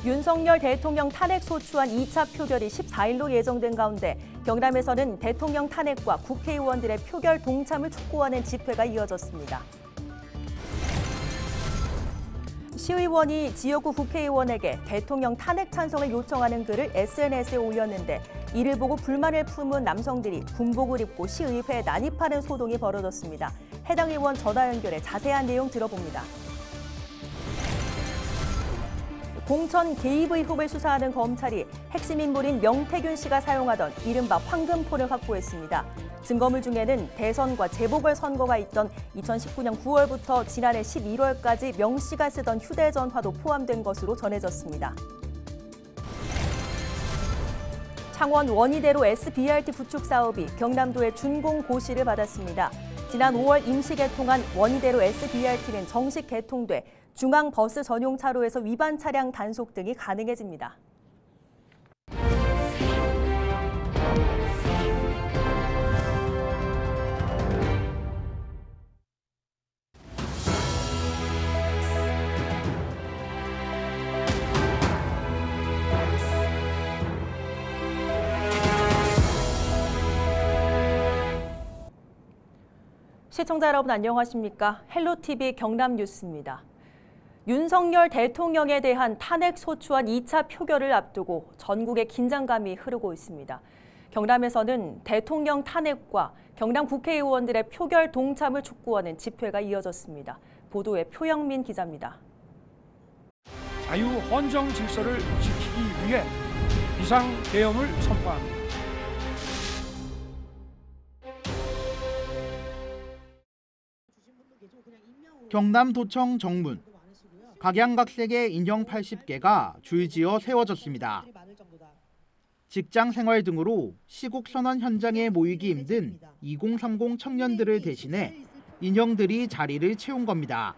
윤석열 대통령 탄핵 소추안 2차 표결이 14일로 예정된 가운데 경남에서는 대통령 탄핵과 국회의원들의 표결 동참을 촉구하는 집회가 이어졌습니다. 시의원이 지역구 국회의원에게 대통령 탄핵 찬성을 요청하는 글을 SNS에 올렸는데 이를 보고 불만을 품은 남성들이 군복을 입고 시의회에 난입하는 소동이 벌어졌습니다. 해당 의원 전화 연결해 자세한 내용 들어봅니다. 공천 개입 의혹을 수사하는 검찰이 핵심 인물인 명태균 씨가 사용하던 이른바 황금폰을 확보했습니다. 증거물 중에는 대선과 재보궐선거가 있던 2019년 9월부터 지난해 11월까지 명 씨가 쓰던 휴대전화도 포함된 것으로 전해졌습니다. 창원 원희대로 SBRT 구축 사업이 경남도의 준공 고시를 받았습니다. 지난 5월 임시 개통한 원희대로 SBRT는 정식 개통돼 중앙버스 전용 차로에서 위반 차량 단속 등이 가능해집니다. 시청자 여러분 안녕하십니까? 헬로TV 경남뉴스입니다. 윤석열 대통령에 대한 탄핵 소추안 2차 표결을 앞두고 전국에 긴장감이 흐르고 있습니다. 경남에서는 대통령 탄핵과 경남 국회의원들의 표결 동참을 촉구하는 집회가 이어졌습니다. 보도에 표영민 기자입니다. 자유 헌정 질서를 지키기 위해 비상계엄을 선포합니다. 경남도청 정문. 각양각색의 인형 80개가 줄지어 세워졌습니다. 직장 생활 등으로 시국 선언 현장에 모이기 힘든 2030 청년들을 대신해 인형들이 자리를 채운 겁니다.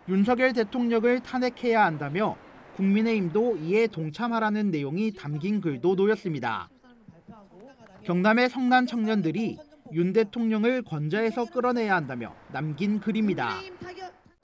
윤석열 대통령을 탄핵해야 한다며 국민의힘도 이에 동참하라는 내용이 담긴 글도 놓였습니다. 경남의 성난 청년들이 윤 대통령을 권좌에서 끌어내야 한다며 남긴 글입니다.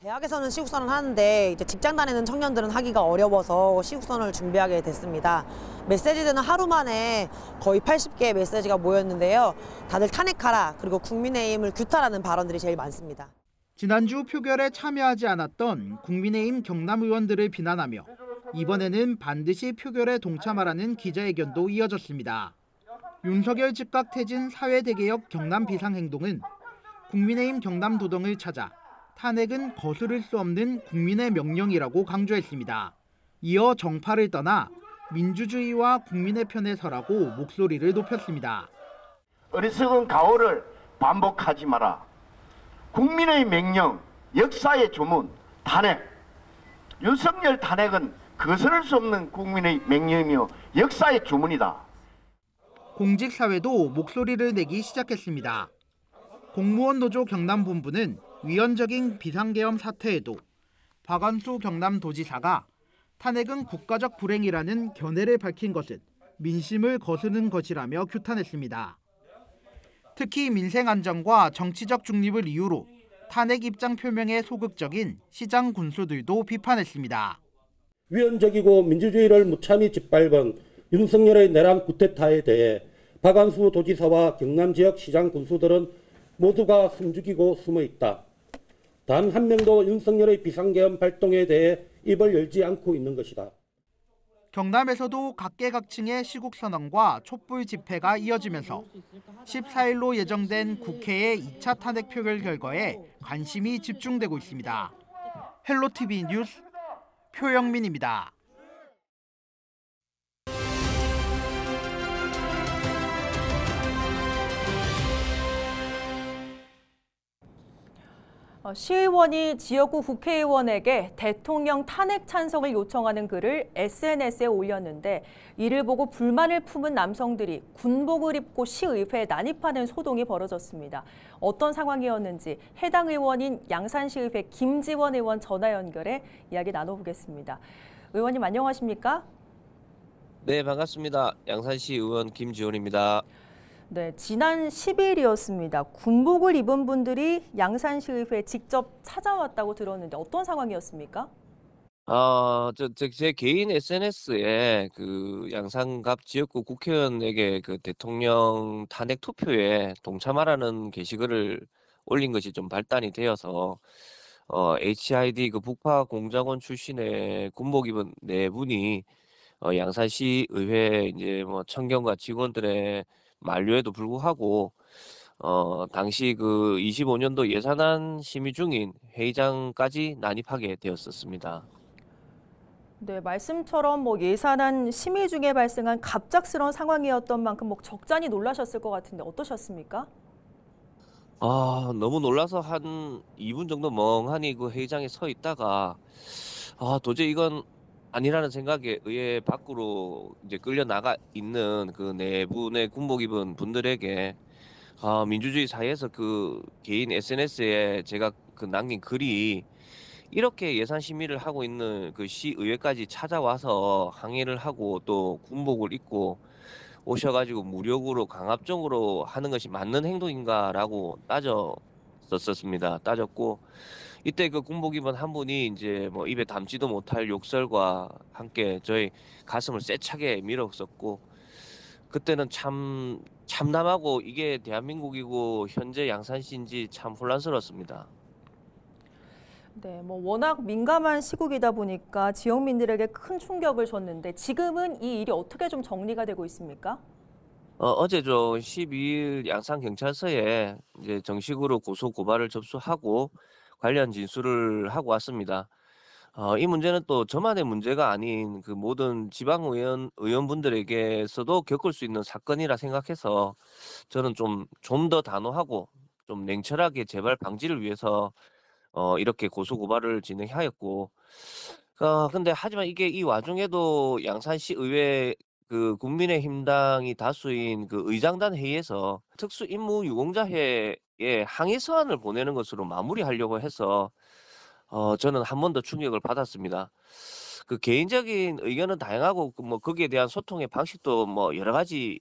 대학에서는 시국선언을 하는데 이제 직장 다니는 청년들은 하기가 어려워서 시국선언을 준비하게 됐습니다. 메시지들은 하루 만에 거의 80개의 메시지가 모였는데요. 다들 탄핵하라, 그리고 국민의힘을 규탄하는 발언들이 제일 많습니다. 지난주 표결에 참여하지 않았던 국민의힘 경남 의원들을 비난하며 이번에는 반드시 표결에 동참하라는 기자회견도 이어졌습니다. 윤석열 즉각 퇴진 사회대개혁 경남 비상행동은 국민의힘 경남도당을 찾아 탄핵은 거스를 수 없는 국민의 명령이라고 강조했습니다. 이어 정파를 떠나 민주주의와 국민의 편에 서라고 목소리를 높였습니다. 어리석은 가오를 반복하지 마라. 국민의 명령, 역사의 주문, 탄핵. 윤석열 탄핵은 거스를 수 없는 국민의 명령이며 역사의 주문이다. 공직사회도 목소리를 내기 시작했습니다. 공무원 노조 경남본부는 위헌적인 비상계엄 사태에도 박완수 경남도지사가 탄핵은 국가적 불행이라는 견해를 밝힌 것은 민심을 거스르는 것이라며 규탄했습니다. 특히 민생 안정과 정치적 중립을 이유로 탄핵 입장 표명에 소극적인 시장 군수들도 비판했습니다. 위헌적이고 민주주의를 무참히 짓밟은 윤석열의 내란 쿠데타에 대해 박완수 도지사와 경남 지역 시장 군수들은 모두가 숨죽이고 숨어 있다. 단 한 명도 윤석열의 비상계엄 발동에 대해 입을 열지 않고 있는 것이다. 경남에서도 각계각층의 시국선언과 촛불 집회가 이어지면서 14일로 예정된 국회의 2차 탄핵 표결 결과에 관심이 집중되고 있습니다. 헬로TV 뉴스 표영민입니다. 시의원이 지역구 국회의원에게 대통령 탄핵 찬성을 요청하는 글을 SNS에 올렸는데 이를 보고 불만을 품은 남성들이 군복을 입고 시의회에 난입하는 소동이 벌어졌습니다. 어떤 상황이었는지 해당 의원인 양산시의회 김지원 의원 전화 연결해 이야기 나눠보겠습니다. 의원님 안녕하십니까? 네, 반갑습니다. 양산시 의원 김지원입니다. 네, 지난 10일이었습니다. 군복을 입은 분들이 양산시의회에 직접 찾아왔다고 들었는데 어떤 상황이었습니까? 제 개인 SNS에 그 양산갑 지역구 국회의원에게 그 대통령 탄핵 투표에 동참하라는 게시글을 올린 것이 좀 발단이 되어서 HID 그 북파 공작원 출신의 군복 입은 네 분이 양산시 의회 이제 뭐 청경과 직원들의 만류에도 불구하고 당시 그 25년도 예산안 심의 중인 회의장까지 난입하게 되었었습니다. 네, 말씀처럼 뭐 예산안 심의 중에 발생한 갑작스러운 상황이었던 만큼 뭐 적잖이 놀라셨을 것 같은데 어떠셨습니까? 너무 놀라서 한 2분 정도 멍하니 그 회의장에 서 있다가 도저히 이건 아니라는 생각에 의회 밖으로 이제 끌려 나가 있는 그 네 분의 군복 입은 분들에게 민주주의 사회에서 그 개인 SNS에 제가 그 남긴 글이 이렇게 예산 심의를 하고 있는 그 시의회까지 찾아와서 항의를 하고 또 군복을 입고 오셔가지고 무력으로 강압적으로 하는 것이 맞는 행동인가라고 따졌고 이때 그 군복 입은 한 분이 이제 뭐 입에 담지도 못할 욕설과 함께 저희 가슴을 세차게 밀었었고 그때는 참 참담하고 이게 대한민국이고 현재 양산시인지 참 혼란스러웠습니다. 네, 뭐 워낙 민감한 시국이다 보니까 지역민들에게 큰 충격을 줬는데 지금은 이 일이 어떻게 좀 정리가 되고 있습니까? 어제 저 12일 양산경찰서에 이제 정식으로 고소 고발을 접수하고 관련 진술을 하고 왔습니다. 이 문제는 또 저만의 문제가 아닌 그 모든 의원분들에게서도 겪을 수 있는 사건이라 생각해서 저는 좀 더 단호하고 좀 냉철하게 재발 방지를 위해서 이렇게 고소 고발을 진행하였고, 근데 하지만 이게 이 와중에도 양산시 의회 그 국민의힘당이 다수인 그 의장단 회의에서 특수임무유공자회에 항의 서한을 보내는 것으로 마무리하려고 해서 저는 한 번 더 충격을 받았습니다. 그 개인적인 의견은 다양하고 뭐 거기에 대한 소통의 방식도 뭐 여러 가지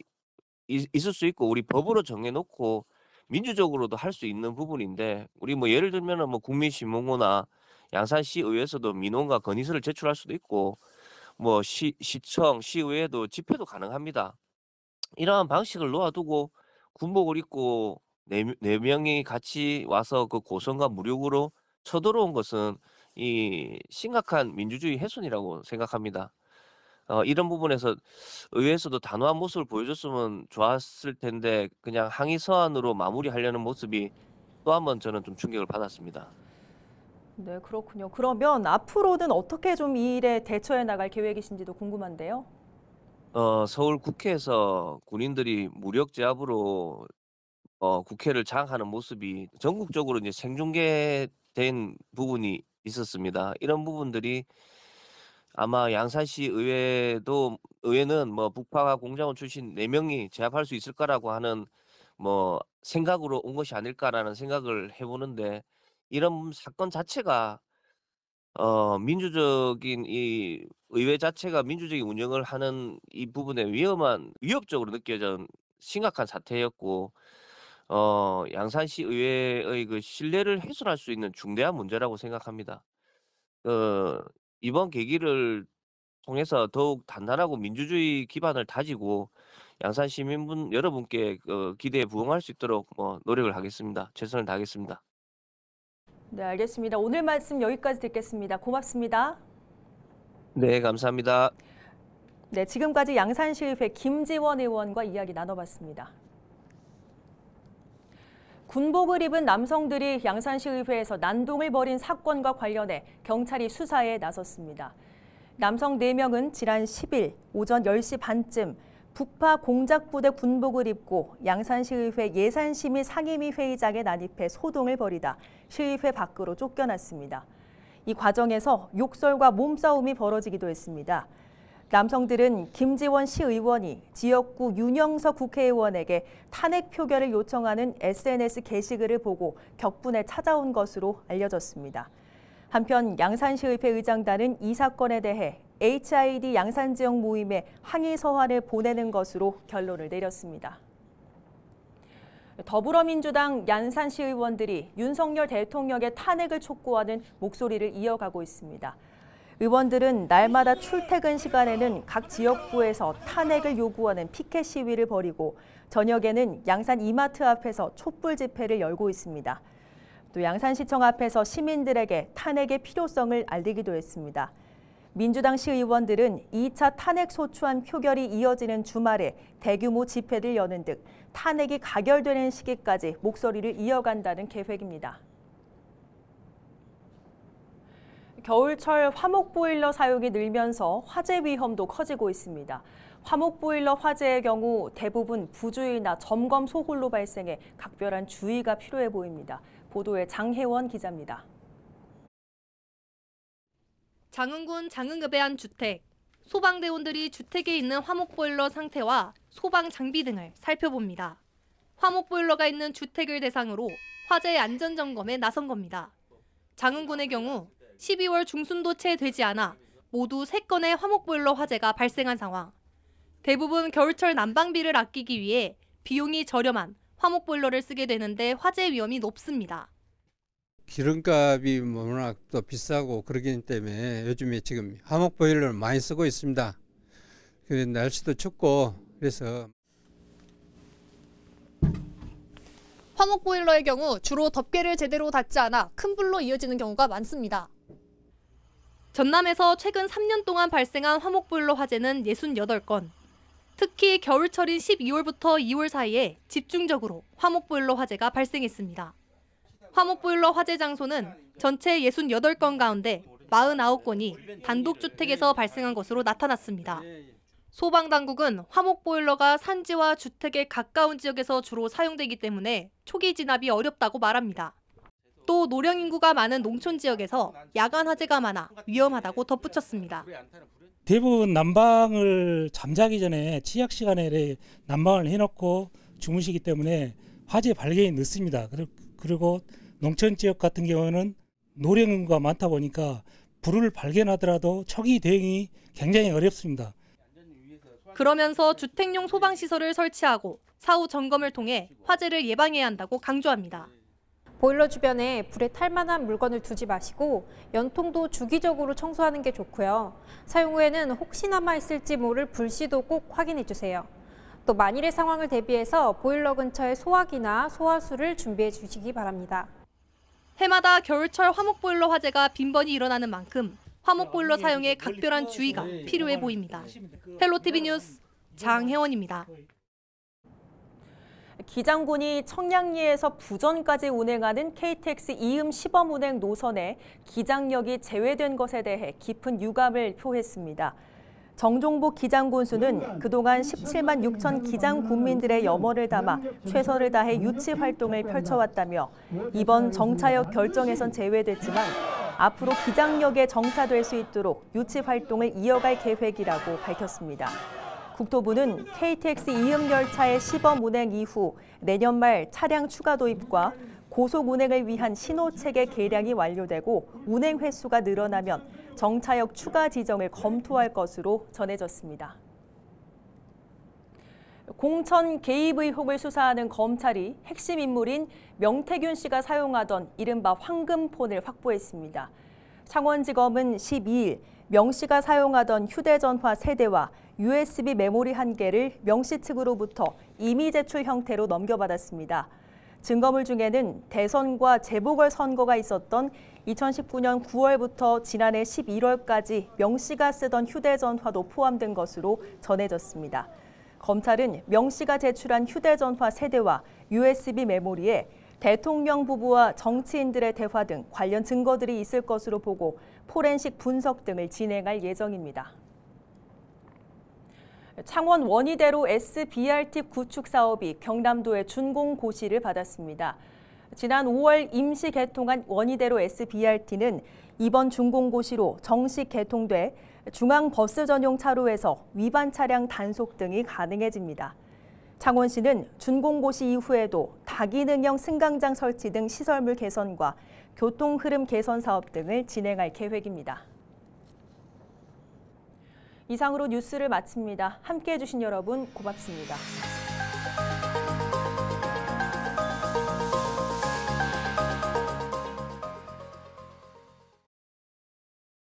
있을 수 있고 우리 법으로 정해놓고 민주적으로도 할 수 있는 부분인데 우리 뭐 예를 들면은 뭐 국민신문고나 양산시 의회에서도 민원과 건의서를 제출할 수도 있고 뭐 시청, 시의회도 집회도 가능합니다. 이러한 방식을 놓아두고 군복을 입고 네 명이 같이 와서 그 고성과 무력으로 쳐들어온 것은 이 심각한 민주주의 훼손이라고 생각합니다. 이런 부분에서 의회에서도 단호한 모습을 보여줬으면 좋았을 텐데 그냥 항의 서한으로 마무리하려는 모습이 또 한 번 저는 좀 충격을 받았습니다. 네, 그렇군요. 그러면 앞으로는 어떻게 좀 이 일에 대처해 나갈 계획이신지도 궁금한데요. 서울 국회에서 군인들이 무력 제압으로 국회를 장악하는 모습이 전국적으로 이제 생중계된 부분이 있었습니다. 이런 부분들이 아마 양산시 의회는 뭐 북파 공작원 출신 4명이 제압할 수 있을 거라고 하는 뭐 생각으로 온 것이 아닐까라는 생각을 해보는데 이런 사건 자체가 민주적인 이 의회 자체가 민주적인 운영을 하는 이 부분에 위협적으로 느껴진 심각한 사태였고 양산시 의회의 그 신뢰를 훼손할 수 있는 중대한 문제라고 생각합니다. 이번 계기를 통해서 더욱 단단하고 민주주의 기반을 다지고 양산 시민분 여러분께 기대에 부응할 수 있도록 노력을 하겠습니다. 최선을 다하겠습니다. 네, 알겠습니다. 오늘 말씀 여기까지 듣겠습니다. 고맙습니다. 네, 감사합니다. 네, 지금까지 양산시의회 김지원 의원과 이야기 나눠봤습니다. 군복을 입은 남성들이 양산시의회에서 난동을 벌인 사건과 관련해 경찰이 수사에 나섰습니다. 남성 4명은 지난 10일 오전 10시 반쯤 북파 공작부대 군복을 입고 양산시의회 예산심의 상임위 회의장에 난입해 소동을 벌이다 시의회 밖으로 쫓겨났습니다. 이 과정에서 욕설과 몸싸움이 벌어지기도 했습니다. 남성들은 김지원 시의원이 지역구 윤영석 국회의원에게 탄핵 표결을 요청하는 SNS 게시글을 보고 격분에 찾아온 것으로 알려졌습니다. 한편 양산시의회 의장단은 이 사건에 대해 HID 양산지역 모임에 항의 서한을 보내는 것으로 결론을 내렸습니다. 더불어민주당 양산시 의원들이 윤석열 대통령의 탄핵을 촉구하는 목소리를 이어가고 있습니다. 의원들은 날마다 출퇴근 시간에는 각 지역구에서 탄핵을 요구하는 피켓 시위를 벌이고 저녁에는 양산 이마트 앞에서 촛불 집회를 열고 있습니다. 또 양산시청 앞에서 시민들에게 탄핵의 필요성을 알리기도 했습니다. 민주당 시의원들은 2차 탄핵 소추안 표결이 이어지는 주말에 대규모 집회를 여는 등 탄핵이 가결되는 시기까지 목소리를 이어간다는 계획입니다. 겨울철 화목보일러 사용이 늘면서 화재 위험도 커지고 있습니다. 화목보일러 화재의 경우 대부분 부주의나 점검 소홀로 발생해 각별한 주의가 필요해 보입니다. 보도에 장혜원 기자입니다. 장흥군 장흥읍의 한 주택. 소방대원들이 주택에 있는 화목보일러 상태와 소방 장비 등을 살펴봅니다. 화목보일러가 있는 주택을 대상으로 화재 안전점검에 나선 겁니다. 장흥군의 경우 12월 중순도 채 되지 않아 모두 3건의 화목보일러 화재가 발생한 상황. 대부분 겨울철 난방비를 아끼기 위해 비용이 저렴한 화목보일러를 쓰게 되는데 화재 위험이 높습니다. 기름값이 워낙 또 비싸고 그러기 때문에 요즘에 지금 화목보일러를 많이 쓰고 있습니다. 날씨도 춥고 그래서. 화목보일러의 경우 주로 덮개를 제대로 닫지 않아 큰 불로 이어지는 경우가 많습니다. 전남에서 최근 3년 동안 발생한 화목보일러 화재는 68건. 특히 겨울철인 12월부터 2월 사이에 집중적으로 화목보일러 화재가 발생했습니다. 화목보일러 화재 장소는 전체 68건 가운데 49건이 단독주택에서 발생한 것으로 나타났습니다. 소방당국은 화목보일러가 산지와 주택에 가까운 지역에서 주로 사용되기 때문에 초기 진압이 어렵다고 말합니다. 또 노령 인구가 많은 농촌 지역에서 야간 화재가 많아 위험하다고 덧붙였습니다. 대부분 난방을 잠자기 전에 취약 시간에 난방을 해놓고 주무시기 때문에 화재 발견이 늦습니다. 그리고 농촌 지역 같은 경우는 노령 인구가 많다 보니까 불을 발견하더라도 초기 대응이 굉장히 어렵습니다. 그러면서 주택용 소방시설을 설치하고 사후 점검을 통해 화재를 예방해야 한다고 강조합니다. 보일러 주변에 불에 탈 만한 물건을 두지 마시고 연통도 주기적으로 청소하는 게 좋고요. 사용 후에는 혹시 남아있을지 모를 불씨도 꼭 확인해 주세요. 또 만일의 상황을 대비해서 보일러 근처에 소화기나 소화수를 준비해 주시기 바랍니다. 해마다 겨울철 화목보일러 화재가 빈번히 일어나는 만큼 화목보일러 사용에 각별한 주의가 필요해 보입니다. 헬로티비 뉴스 장혜원입니다. 기장군이 청량리에서 부전까지 운행하는 KTX 이음 시범운행 노선에 기장역이 제외된 것에 대해 깊은 유감을 표했습니다. 정종복 기장군수는 그동안 17만 6천 기장 군민들의 염원을 담아 최선을 다해 유치 활동을 펼쳐왔다며 이번 정차역 결정에선 제외됐지만 앞으로 기장역에 정차될 수 있도록 유치 활동을 이어갈 계획이라고 밝혔습니다. 국토부는 KTX 이음 열차의 시범 운행 이후 내년 말 차량 추가 도입과 고속 운행을 위한 신호체계 개량이 완료되고 운행 횟수가 늘어나면 정차역 추가 지정을 검토할 것으로 전해졌습니다. 공천 개입 의혹을 수사하는 검찰이 핵심 인물인 명태균 씨가 사용하던 이른바 황금폰을 확보했습니다. 창원지검은 12일 명 씨가 사용하던 휴대전화 3대와 USB 메모리 1개를 명 씨 측으로부터 임의 제출 형태로 넘겨받았습니다. 증거물 중에는 대선과 재보궐선거가 있었던 2019년 9월부터 지난해 11월까지 명 씨가 쓰던 휴대전화도 포함된 것으로 전해졌습니다. 검찰은 명 씨가 제출한 휴대전화 3대와 USB 메모리에 대통령 부부와 정치인들의 대화 등 관련 증거들이 있을 것으로 보고 포렌식 분석 등을 진행할 예정입니다. 창원 원희대로 SBRT 구축 사업이 경남도의 준공 고시를 받았습니다. 지난 5월 임시 개통한 원희대로 SBRT는 이번 준공 고시로 정식 개통돼 중앙 버스 전용 차로에서 위반 차량 단속 등이 가능해집니다. 창원시는 준공 고시 이후에도 다기능형 승강장 설치 등 시설물 개선과 교통 흐름 개선 사업 등을 진행할 계획입니다. 이상으로 뉴스를 마칩니다. 함께해 주신 여러분 고맙습니다.